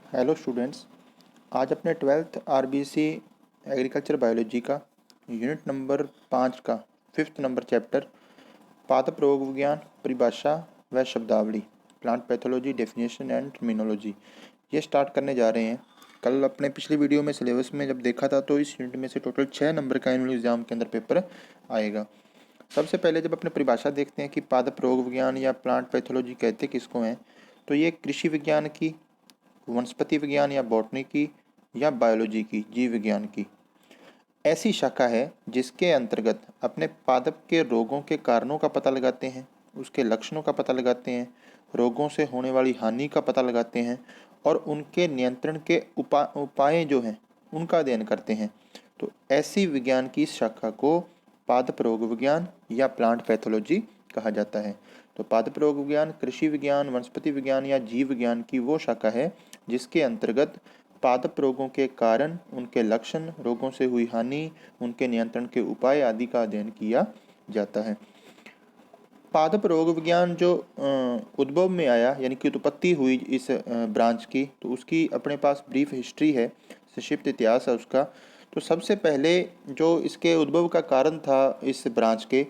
Hello students. आज अपने 12th RBC agriculture biology का यूनिट नंबर 5 का 5th नंबर चैप्टर पादप रोग विज्ञान परिभाषा व शब्दावली plant pathology definition and terminology ये स्टार्ट करने जा रहे हैं। कल अपने पिछली वीडियो में सिलेबस में जब देखा था तो इस यूनिट में से टोटल 6 नंबर का एनुअल एग्जाम के अंदर पेपर आएगा। सबसे पहले जब अपने परिभाषा देखते हैं कि पादप रोग विज्ञान या प्लांट पैथोलॉजी कहते किसको हैं, तो ये कृषि विज्ञान की, वनस्पति विज्ञान या बॉटनी की या बायोलॉजी की, जीव विज्ञान की ऐसी शाखा है जिसके अंतर्गत अपने पादप के रोगों के कारणों का पता लगाते हैं, उसके लक्षणों का पता लगाते हैं, रोगों से होने वाली हानि का पता लगाते हैं और उनके नियंत्रण के उपाय जो हैं उनका अध्ययन करते हैं। तो ऐसी विज्ञान की इस शाखा को पादप रोग विज्ञान या प्लांट पैथोलॉजी कहा जाता है। तो पादप रोग विज्ञान कृषि विज्ञान, वनस्पति विज्ञान या जीव विज्ञान की वो शाखा है जिसके अंतर्गत पादप रोगों के कारण, उनके लक्षण, रोगों से हुई हानि, उनके नियंत्रण के उपाय आदि का अध्ययन किया जाता है। पादप रोग विज्ञान जो उद्भव में आया यानी कि उत्पत्ति हुई इस ब्रांच की, तो उसकी अपने पास ब्रीफ हिस्ट्री है, संक्षिप्त इतिहास है उसका। तो सबसे पहले जो इसके उद्भव का कारण था इस ब्रांच के,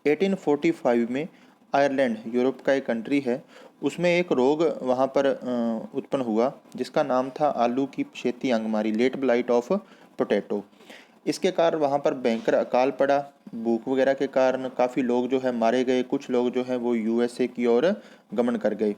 1845 में आयरलैंड, यूरोप का एक कंट्री है, उसमें एक रोग वहाँ पर उत्पन्न हुआ जिसका नाम था आलू की पछेती अंगमारी, लेट ब्लाइट ऑफ पोटैटो। इसके कारण वहाँ पर भयंकर अकाल पड़ा। भूख वगैरह के कारण काफ़ी लोग जो है मारे गए, कुछ लोग जो है वो यूएसए की ओर गमन कर गए।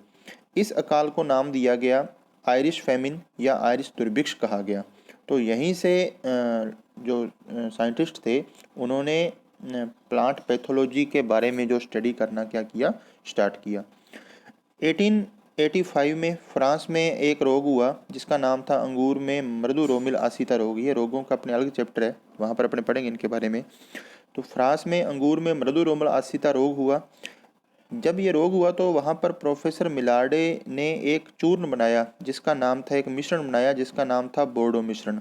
इस अकाल को नाम दिया गया आयरिश फैमिन या आयरिश दुर्भिक्ष कहा गया। तो यहीं से जो साइंटिस्ट थे उन्होंने प्लांट पैथोलॉजी के बारे में जो स्टडी करना क्या किया, स्टार्ट किया। 1885 में फ्रांस में एक रोग हुआ जिसका नाम था अंगूर में मृदु रोमिल आसिता रोग। ये रोगों का अपने अलग चैप्टर है, वहाँ पर अपने पढ़ेंगे इनके बारे में। तो फ्रांस में अंगूर में मृदु रोमिल आसिता रोग हुआ। जब ये रोग हुआ तो वहाँ पर प्रोफेसर मिलार्डे ने एक चूर्ण बनाया जिसका नाम था, एक मिश्रण बनाया जिसका नाम था बोर्डो मिश्रण।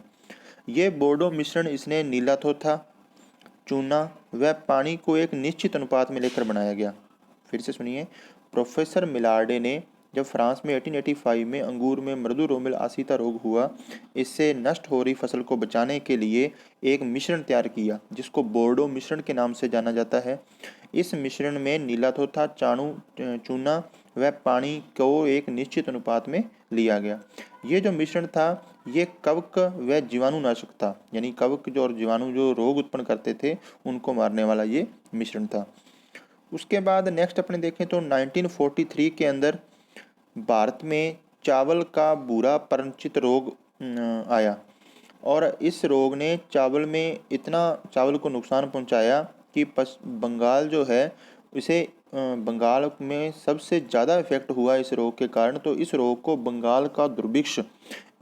ये बोर्डो मिश्रण इसने नीलाथोथा, चूना व पानी को एक निश्चित अनुपात में लेकर बनाया गया। फिर से सुनिए, प्रोफेसर मिलार्डे ने जब फ्रांस में 1885 में अंगूर में मृदु रोमिल आसिता रोग हुआ, इससे नष्ट हो रही फसल को बचाने के लिए एक मिश्रण तैयार किया जिसको बोर्डो मिश्रण के नाम से जाना जाता है। इस मिश्रण में नीलाथोथा, चूना व पानी को एक निश्चित अनुपात में लिया गया। ये जो मिश्रण था ये कवक व जीवाणुनाशक था, यानी कवक जो और जीवाणु जो रोग उत्पन्न करते थे उनको मारने वाला ये मिश्रण था। उसके बाद नेक्स्ट अपने देखें तो 1943 के अंदर भारत में चावल का भूरा परिचित रोग आया और इस रोग ने चावल में इतना चावल को नुकसान पहुंचाया कि बंगाल जो है इसे बंगाल में सबसे ज़्यादा इफेक्ट हुआ इस रोग के कारण। तो इस रोग को बंगाल का दुर्भिक्ष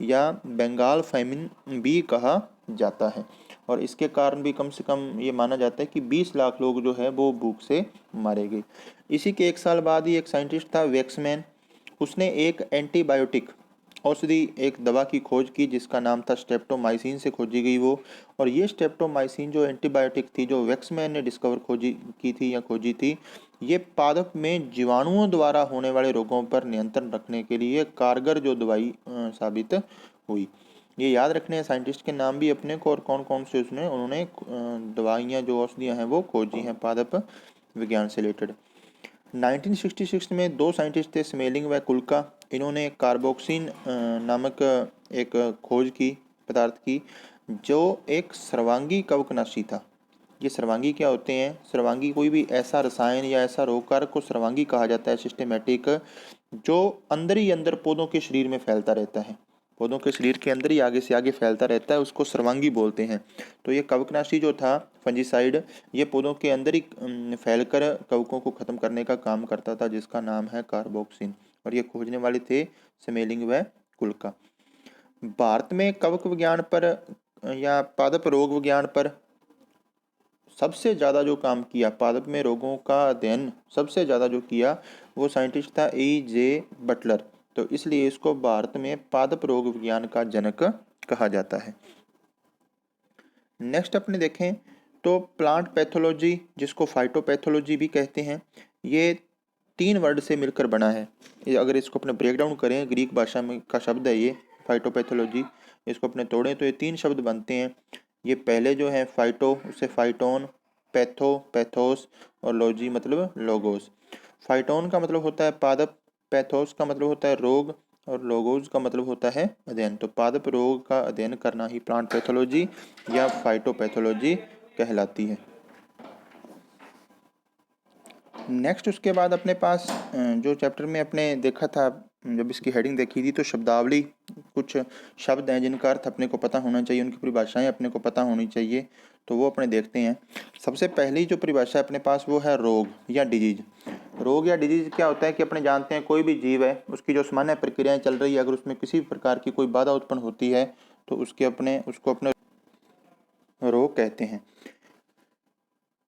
या बंगाल फैमिन भी कहा जाता है और इसके कारण भी कम से कम ये माना जाता है कि 20 लाख लोग जो है वो भूख से मारे गए। इसी के एक साल बाद ही एक साइंटिस्ट था वेक्समैन, उसने एक एंटीबायोटिक औषधि, एक दवा की खोज की जिसका नाम था स्ट्रेप्टोमाइसिन से खोजी गई वो। और ये स्ट्रेप्टोमाइसिन जो एंटीबायोटिक थी जो वेक्समैन ने डिस्कवर खोजी थी, ये पादप में जीवाणुओं द्वारा होने वाले रोगों पर नियंत्रण रखने के लिए कारगर जो दवाई साबित हुई। ये याद रखने हैं साइंटिस्ट के नाम भी अपने को और कौन कौन से उसने उन्होंने दवाइयाँ जो औषधियाँ हैं वो खोजी हैं पादप विज्ञान से रिलेटेड। 1966 में दो साइंटिस्ट थे, स्मेलिंग व कुल्का। इन्होंने कार्बोक्सिन नामक एक खोज की पदार्थ की जो एक सर्वांगी कवकनाशी था। ये सर्वांगी क्या होते हैं? सर्वांगी कोई भी ऐसा रसायन या ऐसा रोगकारक को सर्वांगी कहा जाता है, सिस्टेमेटिक, जो अंदर ही अंदर पौधों के शरीर में फैलता रहता है, पौधों के शरीर के अंदर ही आगे से आगे फैलता रहता है, उसको सर्वांगी बोलते हैं। तो ये कवकनाशी जो था फंजीसाइड, ये पौधों के अंदर ही फैलकर कवकों को खत्म करने का काम करता था जिसका नाम है कार्बोक्सिन और ये खोजने वाले थे स्मेलिंग व कुल्का। भारत में कवक विज्ञान पर या पादप रोग विज्ञान पर सबसे ज़्यादा जो काम किया, पादप में रोगों का अध्ययन सबसे ज़्यादा जो किया वो साइंटिस्ट था E.J. बटलर। तो इसलिए इसको भारत में पादप रोग विज्ञान का जनक कहा जाता है। नेक्स्ट अपने देखें तो प्लांट पैथोलॉजी, जिसको फाइटोपैथोलॉजी भी कहते हैं, ये 3 वर्ड से मिलकर बना है। ये अगर इसको अपने ब्रेक डाउन करें, ग्रीक भाषा में का शब्द है ये फाइटोपैथोलॉजी, इसको अपने तोड़ें तो ये 3 शब्द बनते हैं। ये पहले जो है फाइटो, उससे फाइटोन, पैथो पैथोस, और लॉजी मतलब लोगोस। फाइटोन का मतलब होता है पादप, पैथोस का मतलब होता है रोग, और लोगोस का मतलब होता है अध्ययन। तो पादप रोग का अध्ययन करना ही प्लांट पैथोलॉजी या फाइटोपैथोलॉजी कहलाती है। नेक्स्ट उसके बाद अपने पास जो चैप्टर में अपने देखा था, जब इसकी हेडिंग देखी थी, तो शब्दावली, कुछ शब्द हैं जिनका अर्थ अपने को पता होना चाहिए, उनकी परिभाषाएं अपने को पता होनी चाहिए, तो वो अपने देखते हैं। सबसे पहली जो परिभाषा है अपने पास वो है रोग या डिजीज। रोग या डिजीज क्या होता है कि अपने जानते हैं कोई भी जीव है, उसकी जो सामान्य प्रक्रियाएं चल रही है, अगर उसमें किसी भी प्रकार की कोई बाधा उत्पन्न होती है तो उसको अपने रोग कहते हैं।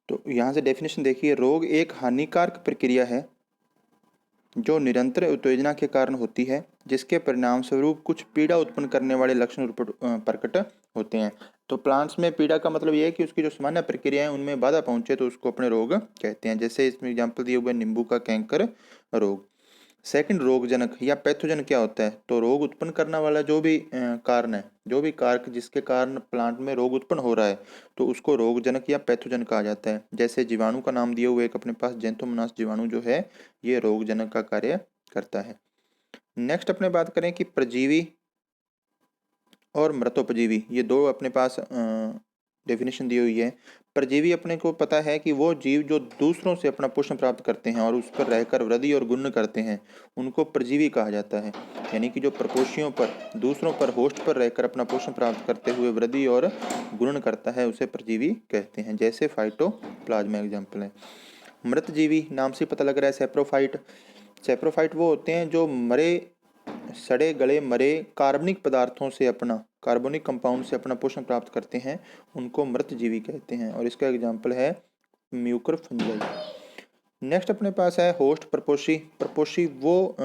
तो यहाँ से डेफिनेशन देखिए, रोग एक हानिकारक प्रक्रिया है जो निरंतर उत्तेजना के कारण होती है, जिसके परिणाम स्वरूप कुछ पीड़ा उत्पन्न करने वाले लक्षण प्रकट होते हैं। तो प्लांट्स में पीड़ा का मतलब ये है कि उसकी जो सामान्य प्रक्रिया है उनमें बाधा पहुंचे तो उसको अपने रोग कहते हैं। जैसे इसमें एग्जाम्पल दिए हुए नींबू का कैंकर रोग। सेकंड, रोगजनक या पैथोजन क्या होता है? तो रोग उत्पन्न करने वाला जो भी कारण है, जो भी कारक जिसके कारण प्लांट में रोग उत्पन्न हो रहा है, तो उसको रोगजनक या पैथोजन कहा जाता है। जैसे जीवाणु का नाम दिए हुए एक अपने पास जेंथोमोनास जीवाणु जो है, ये रोगजनक का कार्य करता है। नेक्स्ट अपने बात करें कि परजीवी और मृतोपजीवी, ये दो अपने पास डेफिनेशन दी हुई है। परजीवी अपने को पता है कि वो जीव जो दूसरों से अपना पोषण प्राप्त करते हैं और उस पर रहकर वृद्धि और गुणन करते हैं, उनको परजीवी कहा जाता है। यानी कि जो प्रकोष्ठियों पर, दूसरों पर, होस्ट पर रहकर अपना पोषण प्राप्त करते हुए वृद्धि और गुणन करता है, उसे परजीवी कहते हैं। जैसे फाइटोप्लाज्मा एग्जाम्पल है। मृतजीवी नाम से पता लग रहा है सेप्रोफाइट। सेप्रोफाइट वो होते हैं जो मरे, सड़े गले मरे कार्बनिक पदार्थों से अपना, कार्बनिक कंपाउंड से अपना पोषण प्राप्त करते हैं, उनको मृतजीवी कहते हैं। और इसका एग्जाम्पल है म्यूकर फंजाई। नेक्स्ट अपने पास है होस्ट प्रपोषी। प्रपोषी वो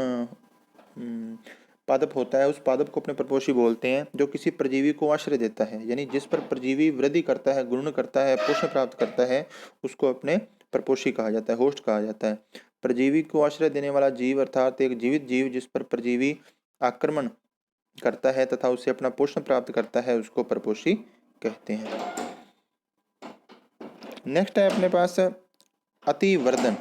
पादप होता है, उस पादप को अपने प्रपोषी बोलते हैं जो किसी परजीवी को आश्रय देता है, यानी जिस पर परजीवी वृद्धि करता है, गुणन करता है, पोषण प्राप्त करता है, उसको अपने प्रपोषी कहा जाता है, होस्ट कहा जाता है। परजीवी को आश्रय देने वाला जीव अर्थात एक जीवित जीव जिस पर परजीवी आक्रमण करता है तथा उससे अपना पोषण प्राप्त करता है, उसको परपोषी कहते हैं। नेक्स्ट है अपने पास अतिवर्धन,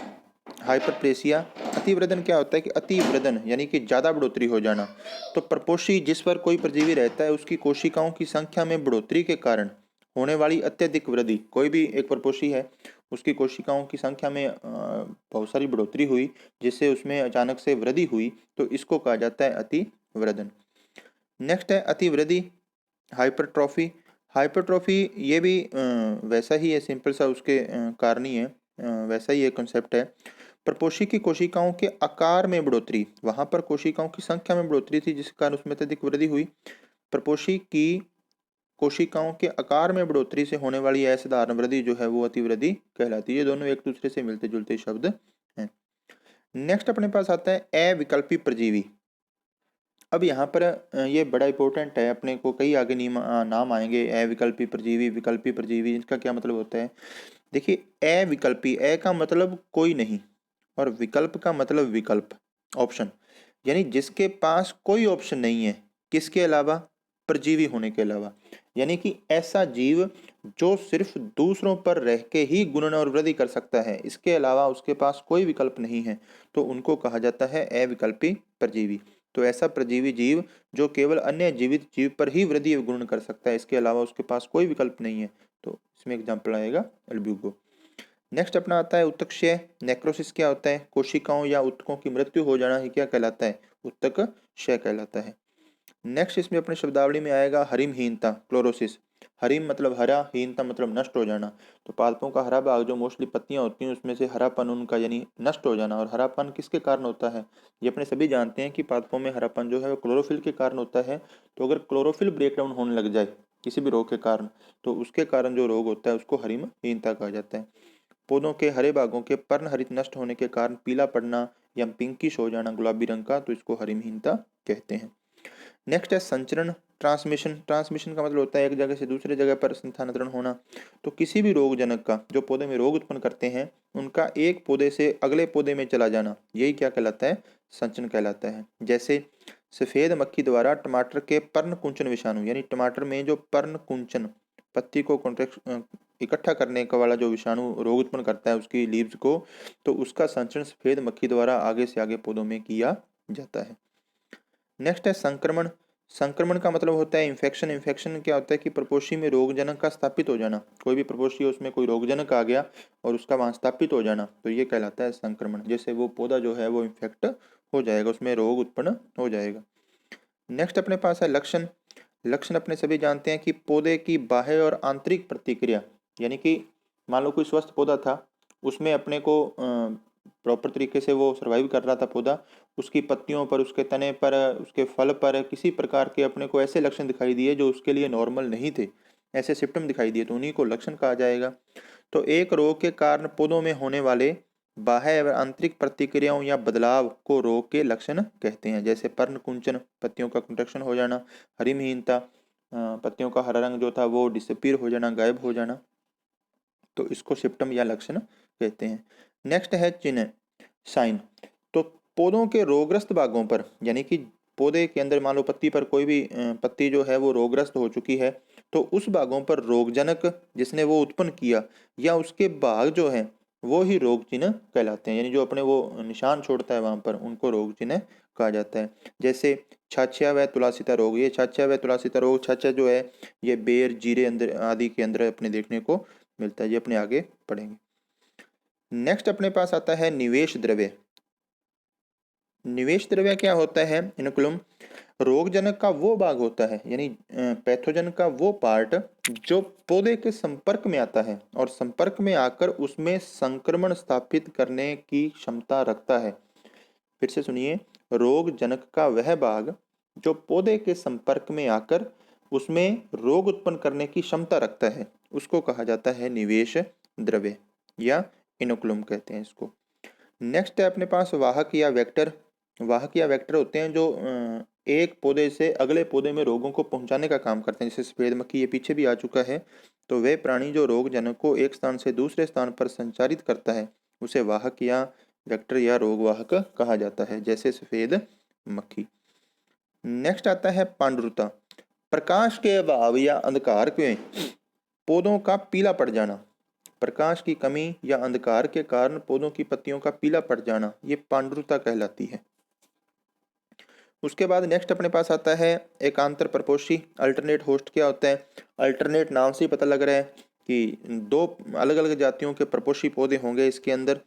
हाइपरप्लेसिया। अतिवर्धन क्या होता है कि अतिवर्धन यानी कि ज़्यादा बढ़ोतरी हो जाना। तो परपोषी जिस पर कोई परजीवी रहता है उसकी कोशिकाओं की संख्या में बढ़ोतरी के कारण होने वाली अत्यधिक वृद्धि। कोई भी एक परपोषी है, उसकी कोशिकाओं की संख्या में बहुत सारी बढ़ोतरी हुई, जिससे उसमें अचानक से वृद्धि हुई, तो इसको कहा जाता है अतिवर्धन। नेक्स्ट है अतिवृद्धि, हाइपरट्रॉफी। हाइपरट्रॉफी ये भी वैसा ही है, सिंपल सा उसके कारण ही है, वैसा ही एक कॉन्सेप्ट है। प्रपोषी की कोशिकाओं के आकार में बढ़ोतरी, वहां पर कोशिकाओं की संख्या में बढ़ोतरी थी जिस कारण उसमें अत्यधिक वृद्धि हुई। प्रपोषी की कोशिकाओं के आकार में बढ़ोतरी से होने वाली असाधारण वृद्धि जो है वो अतिवृद्धि कहलाती है। ये दोनों एक दूसरे से मिलते जुलते शब्द हैं। नेक्स्ट अपने पास आता है अविकल्पी परजीवी। अब यहाँ पर ये बड़ा इंपॉर्टेंट है, अपने को कई आगे नाम आएंगे, अविकल्पी परजीवी, विकल्पी परजीवी, इनका क्या मतलब होता है? देखिए, अविकल्पी, अ का मतलब कोई नहीं और विकल्प का मतलब विकल्प, ऑप्शन, यानी जिसके पास कोई ऑप्शन नहीं है, किसके अलावा? परजीवी होने के अलावा। यानी कि ऐसा जीव जो सिर्फ दूसरों पर रह के ही गुणन और वृद्धि कर सकता है, इसके अलावा उसके पास कोई विकल्प नहीं है, तो उनको कहा जाता है अविकल्पी परजीवी। तो ऐसा परजीवी जीव जो केवल अन्य जीवित जीव पर ही वृद्धि और गुणन कर सकता है, इसके अलावा उसके पास कोई विकल्प नहीं है, तो इसमें एग्जाम्पल आएगा एल्ब्यूगो। नेक्स्ट अपना आता है उत्तकक्षय। नेक्रोसिस क्या होता है? कोशिकाओं या उत्तकों की मृत्यु हो जाना ही क्या कहलाता है? उत्तकक्षय कहलाता है। नेक्स्ट इसमें अपने शब्दावली में आएगा हरिमहीनता, क्लोरोसिस। हरिम मतलब हरा, हीनता मतलब नष्ट हो जाना। तो पादपों का हरा भाग जो मोस्टली पत्तियां होती हैं उसमें से हरापन उनका यानी नष्ट हो जाना। और हरापन किसके कारण होता है? ये अपने सभी जानते हैं कि पादपों में हरापन जो है वो क्लोरोफिल के कारण होता है। तो अगर क्लोरोफिल ब्रेकडाउन होने लग जाए किसी भी रोग के कारण, तो उसके कारण जो रोग होता है उसको हरिमहीनता कहा जाता है। पौधों के हरे भागों के पर्णहरित नष्ट होने के कारण पीला पड़ना या पिंकिश हो जाना गुलाबी रंग का, तो इसको हरिमहीनता कहते हैं। नेक्स्ट है संचरण ट्रांसमिशन का मतलब होता है एक जगह से दूसरे जगह पर स्थानांतरण होना। तो किसी भी रोगजनक का जो पौधे में रोग उत्पन्न करते हैं उनका एक पौधे से अगले पौधे में चला जाना, यही क्या कहलाता है? संचरण कहलाता है। जैसे सफेद मक्खी द्वारा टमाटर के पर्णकुंचन विषाणु, यानी टमाटर में जो पर्णकुंचन पत्ती को इकट्ठा करने का वाला जो विषाणु रोग उत्पन्न करता है उसकी लीव्स को, तो उसका संचरण सफेद मक्खी द्वारा आगे से आगे पौधों में किया जाता है। नेक्स्ट है संक्रमण। संक्रमण का मतलब होता है इन्फेक्शन। इन्फेक्शन क्या होता है कि प्रपोशी में रोगजनक का स्थापित हो जाना, कोई भी प्रपोशी है उसमें कोई रोगजनक आ गया और उसका वहां स्थापित हो जाना, तो ये कहलाता है संक्रमण। जैसे वो पौधा जो है वो इन्फेक्ट हो जाएगा, उसमें रोग उत्पन्न हो जाएगा। नेक्स्ट अपने पास है लक्षण। लक्षण अपने सभी जानते हैं कि पौधे की बाह्य और आंतरिक प्रतिक्रिया, यानी कि मान लो कोई स्वस्थ पौधा था, उसमें अपने को प्रॉपर तरीके से वो सर्वाइव कर रहा था पौधा, उसकी पत्तियों पर, उसके तने पर, उसके फल पर किसी प्रकार के अपने को ऐसे लक्षण दिखाई दिए जो उसके लिए नॉर्मल नहीं थे, ऐसे सिम्टम दिखाई दिए, तो उन्हीं को लक्षण कहा जाएगा। तो एक रोग के कारण पौधों में होने वाले बाह्य व आंतरिक प्रतिक्रियाओं या बदलाव को रोग के लक्षण कहते हैं। जैसे पर्णकुंचन, पत्तियों का कंट्रैक्शन हो जाना, हरिमहीनता, पत्तियों का हरा रंग जो था वो डिसअपीयर हो जाना, गायब हो जाना, तो इसको सिम्टम या लक्षण कहते हैं। नेक्स्ट है चिन्ह, साइन। तो पौधों के रोगग्रस्त भागों पर, यानी कि पौधे के अंदर मान लो पत्ती पर कोई भी पत्ती जो है वो रोगग्रस्त हो चुकी है, तो उस भागों पर रोगजनक जिसने वो उत्पन्न किया या उसके भाग जो है वो ही रोग चिन्ह कहलाते हैं, यानी जो अपने वो निशान छोड़ता है वहां पर उनको रोग चिन्ह कहा जाता है। जैसे छाछिया व तुलासिता रोग, ये छाछिया व तुलासिता रोग, छाछिया जो है ये बेर, जीरे अंदर आदि के अंदर अपने देखने को मिलता है, ये अपने आगे पढ़ेंगे। नेक्स्ट अपने पास आता है निवेश द्रव्य। निवेश द्रव्य क्या होता है? इनकुलम रोगजनक का वो भाग होता है, यानी पैथोजन का वो पार्ट जो पौधे के संपर्क में आता है और संपर्क में आकर उसमें संक्रमण स्थापित करने की क्षमता रखता है। फिर से सुनिए, रोगजनक का वह भाग जो पौधे के संपर्क में आकर उसमें रोग उत्पन्न करने की क्षमता रखता है, उसको कहा जाता है निवेश द्रव्य या इनोकुलम कहते हैं इसको। नेक्स्ट है अपने पास वाहक या वेक्टर। वाहक या वेक्टर होते हैं जो एक पौधे से अगले पौधे में रोगों को पहुंचाने का काम करते हैं। जैसे सफेद मक्खी, ये पीछे भी आ चुका है। तो वे प्राणी जो रोगजनक को एक स्थान से दूसरे स्थान पर संचारित करता है उसे वाहक या वेक्टर या रोगवाहक कहा जाता है, जैसे सफेद मक्खी। नेक्स्ट आता है पांडुरता। प्रकाश के अभाव या अंधकार में पौधों का पीला पड़ जाना। प्रकाश की कमी या अंधकार के कारण पौधों की पत्तियों का पीला पड़ जाना, ये पांडुरता कहलाती है। उसके बाद नेक्स्ट अपने पास आता है एकांतर प्रपोषी। अल्टरनेट होस्ट क्या होता है? अल्टरनेट नाम से ही पता लग रहा है कि दो अलग अलग जातियों के प्रपोषी पौधे होंगे इसके अंदर।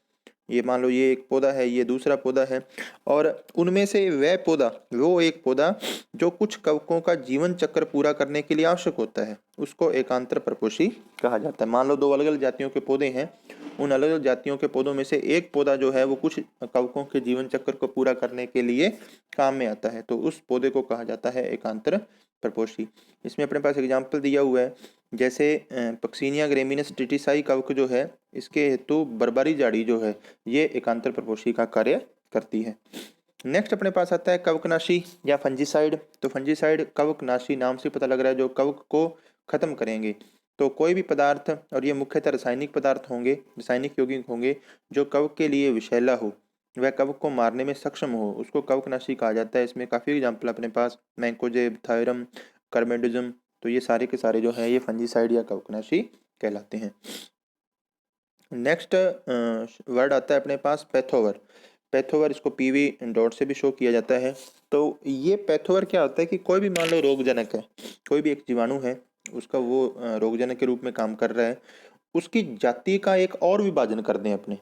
ये मान लो ये एक पौधा है, ये दूसरा पौधा है, और उनमें से वह पौधा, वो एक पौधा जो कुछ कवकों का जीवन चक्र पूरा करने के लिए आवश्यक होता है, उसको एकांतर प्रपोषी कहा जाता है। मान लो दो अलग अलग जातियों के पौधे हैं, उन अलग अलग जातियों के पौधों में से एक पौधा जो है वो कुछ कवकों के जीवन चक्र को पूरा करने के लिए काम में आता है, तो उस पौधे को कहा जाता है एकांतर प्रपोषी। इसमें अपने पास एग्जाम्पल दिया हुआ है, जैसे पक्सीनिया ग्रेमिनस टिटिसाई कवक जो है, इसके हेतु बरबारी झाड़ी जो है ये एकांतर प्रपोषी का कार्य करती है। नेक्स्ट अपने पास आता है कवकनाशी या फंजीसाइड। तो फंजीसाइड कवकनाशी नाम से पता लग रहा है जो कवक को खत्म करेंगे। तो कोई भी पदार्थ, और ये मुख्यतः रासायनिक पदार्थ होंगे, रासायनिक यौगिक होंगे जो कवक के लिए विषैला हो, वह कवक को मारने में सक्षम हो, उसको कवकनाशी कहा जाता है। इसमें काफी एग्जाम्पल अपने पास मैंकोजेब, थायरम, कार्बेंडोजम, तो ये सारे के सारे जो है ये फंजीसाइड या कवकनाशी कहलाते हैं। नेक्स्ट वर्ड आता है अपने पास पैथोवर। पैथोवर, इसको पीवी डॉट से भी शो किया जाता है। तो ये पैथोवर क्या होता है कि कोई भी मान लो रोगजनक है, कोई भी एक जीवाणु है, उसका वो रोगजनक के रूप में काम कर रहा है, उसकी जाति का एक और विभाजन कर दें अपने,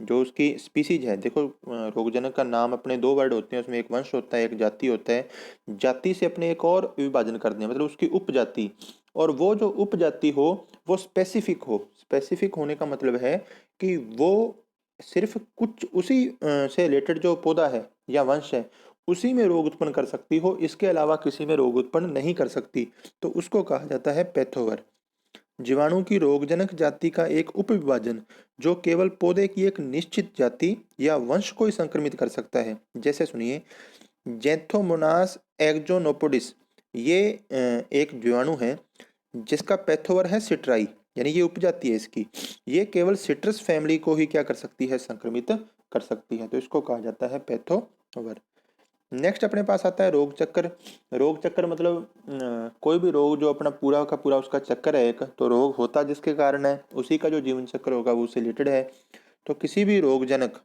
जो उसकी स्पीसीज है। देखो रोगजनक का नाम अपने दो वर्ड होते हैं, उसमें एक वंश होता है, एक जाति होता है। जाति से अपने एक और विभाजन कर दें, मतलब उसकी उपजाति, और वो जो उपजाति हो वो स्पेसिफिक हो। स्पेसिफिक होने का मतलब है कि वो सिर्फ कुछ उसी से रिलेटेड जो पौधा है या वंश है उसी में रोग उत्पन्न कर सकती हो, इसके अलावा किसी में रोग उत्पन्न नहीं कर सकती, तो उसको कहा जाता है पैथोवर। जीवाणु की रोगजनक जाति का एक उपविभाजन जो केवल पौधे की एक निश्चित जाति या वंश को ही संक्रमित कर सकता है। जैसे सुनिए, जैंथोमोनास एक्जोनोपोडिस, ये एक जीवाणु है जिसका पैथोवर है सिट्राई, यानी ये उपजाति है इसकी। ये केवल सिट्रस फैमिली को ही क्या कर सकती है, संक्रमित कर सकती है, तो इसको कहा जाता है पैथोवर। नेक्स्ट अपने पास आता है रोग चक्र। रोग चक्र मतलब कोई भी रोग जो अपना पूरा का पूरा उसका चक्कर है एक, तो रोग होता जिसके कारण है, उसी का जो जीवन चक्र होगा वो उससे रिलेटेड है। तो किसी भी रोगजनक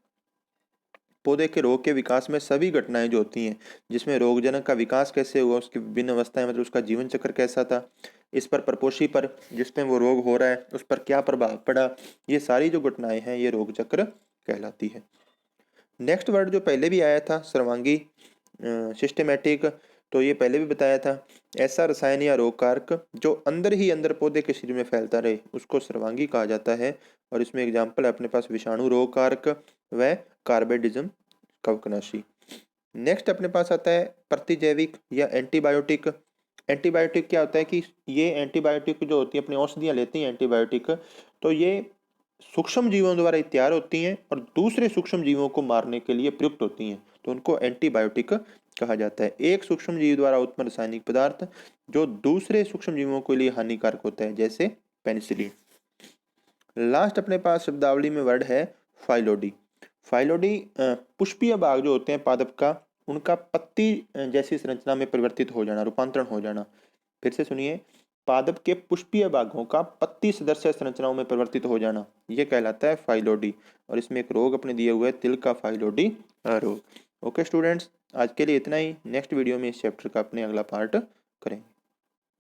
पौधे के रोग के विकास में सभी घटनाएं जो होती हैं, जिसमें रोगजनक का विकास कैसे हुआ, उसकी विभिन्न अवस्थाएं, मतलब उसका जीवन चक्र कैसा था, इस पर प्रपोषी पर जिसमें वो रोग हो रहा है उस पर क्या प्रभाव पड़ा, ये सारी जो घटनाएं हैं ये रोग चक्र कहलाती है। नेक्स्ट वर्ड जो पहले भी आया था सर्वांगी, सिस्टेमेटिक, तो ये पहले भी बताया था, ऐसा रसायन या रोग कारक जो अंदर ही अंदर पौधे के शरीर में फैलता रहे उसको सर्वांगी कहा जाता है। और इसमें एग्जाम्पल है अपने पास विषाणु रोग कारक व कार्बेडिज्म कवकनाशी। नेक्स्ट अपने पास आता है प्रतिजैविक या एंटीबायोटिक। एंटीबायोटिक क्या होता है कि ये एंटीबायोटिक जो होती है अपनी औषधियाँ लेती हैं एंटीबायोटिक, तो ये सूक्ष्म जीवों द्वारा तैयार होती हैं और दूसरे सूक्ष्म जीवों को मारने के लिए प्रयुक्त होती हैं, तो उनको एंटीबायोटिक कहा जाता है। एक सूक्ष्म जीव द्वारा उत्पन्न रासायनिक पदार्थ जो दूसरे सूक्ष्म जीवों के लिए हानिकारक होता है, जैसे पेनिसिलिन। लास्ट अपने पास शब्दावली में वर्ड है फाइलोडी। फाइलोडी पुष्पीय भाग जो होते हैं पादप का, उनका पत्ती जैसी संरचना में परिवर्तित हो जाना, रूपांतरण हो जाना। फिर से सुनिए, पादप के पुष्पीय भागों का पत्ती सदस्य संरचनाओं में परिवर्तित हो जाना, यह कहलाता है फाइलोडी। और इसमें एक रोग अपने दिए हुए तिल का फाइलोडी रोग। ओके स्टूडेंट्स, आज के लिए इतना ही। नेक्स्ट वीडियो में इस चैप्टर का अपने अगला पार्ट करेंगे।